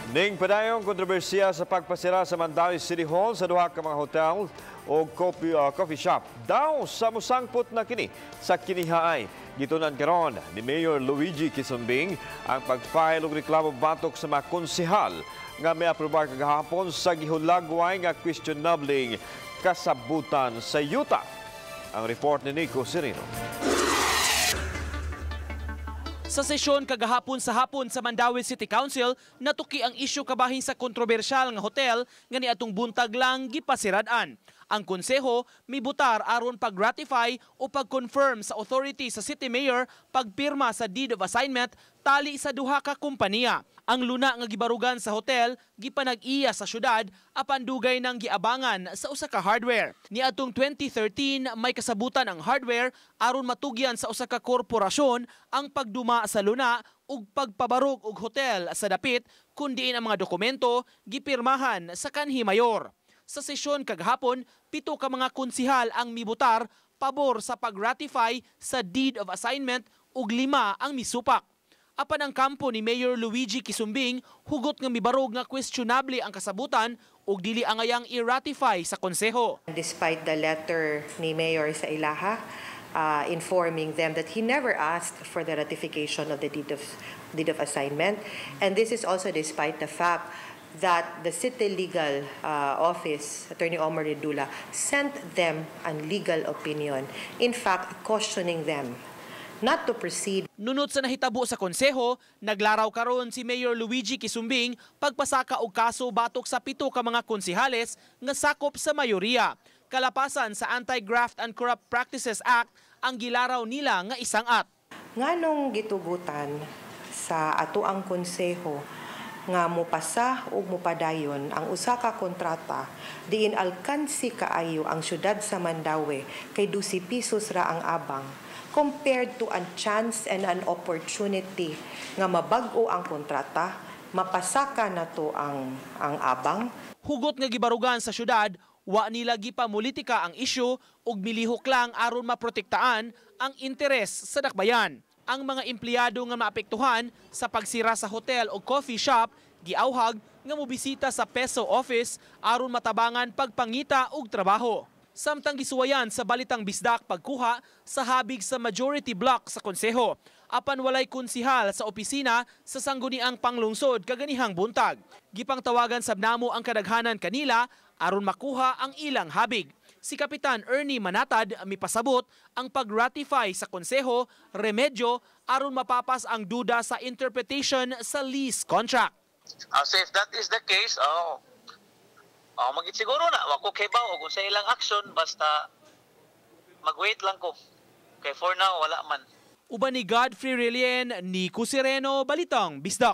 Ning padayong kontrobersiya sa pagpasira sa Mandawi City Hall sa duha ka mga hotel o coffee shop. Daw sa musangpot na kini sa kinihaay. Gitunan karon ni Mayor Luigi Quisumbing ang pag-file og reklamo batok sa mga konsehal nga may aprobar kagahapon sa gihulagway nga questionable kasabutan sa yuta. Ang report ni Nico Sereno. Sa sesyon kagahapon sa hapon sa Mandawi City Council, natuki ang isyu kabahin sa kontrobersyal nga hotel nga niadtong buntag lang gipasirad-an. Ang konseho mibutar aron pag-ratify o pag-confirm sa authority sa City Mayor pagpirma sa deed of assignment tali sa duha ka kompanya. Ang luna nga gibarugan sa hotel gipanag-iya sa syudad apan dugay nang giabangan sa usa ka hardware. Niadtong 2013 may kasabutan ang hardware aron matugyan sa usa ka korporasyon ang pagduma sa luna ug pagpabarog og hotel sa dapit kun diin ang mga dokumento gipirmahan sa kanhi mayor. Sa sesyon kagahapon, 7 ka mga konsihal ang mibutar pabor sa pag-ratify sa deed of assignment ug 5 ang misupak. Apan ang kampo ni Mayor Luigi Quisumbing hugot nga mibarog nga questionable ang kasabutan ug dili angayang i-ratify sa konseho. Despite the letter ni Mayor sa ilaha informing them that he never asked for the ratification of the deed of assignment, and this is also despite the fact that the City Legal Office, Attorney Omar Redula, sent them a legal opinion, in fact cautioning them not to proceed. Nunod sa nahitabo sa konseho, naglaraw karon si Mayor Luigi Quisumbing pagpasaka og kaso batok sa 7 ka mga konsehales nga sakop sa mayoriya. Kalapasan sa Anti-Graft and Corrupt Practices Act ang gilaraw nila nga isangat. Nganong gitugutan sa atoang konseho nga mupasa o mupadayon ang usa ka kontrata diin alkansi kaayo ang syudad sa Mandawi kay 12 pesos ra ang abang compared to a chance and an opportunity nga mabag-o ang kontrata, mapasaka na to ang abang. Hugot nga gibarugan sa syudad, wa nila gipamulitika ang isyu ug milihok lang aron maprotektaan ang interes sa dakbayan. Ang mga empleyado nga maapektuhan sa pagsira sa hotel o coffee shop giauhag nga mobisita sa Peso Office aron matabangan pagpangita og trabaho. Samtang gisuwayan sa balitang bisdak pagkuha sa habig sa majority block sa konseho. Apan walay konsihal sa opisina sa sangguniang panglungsod kaganihang buntag. Gipang tawagan sab namo ang kadaghanan kanila aron makuha ang ilang habig. Si Kapitan Ernie Manatad mipasabot ang pag-ratify sa konseho remedyo aron mapapas ang duda sa interpretation sa lease contract. So if that is the case, magsiguro na wako kay bawo kung sa ilang action basta mag-wait lang ko. Kay for now wala man. Uban ni Godfrey Relien, Nico Sereno, Balitang Bisdak.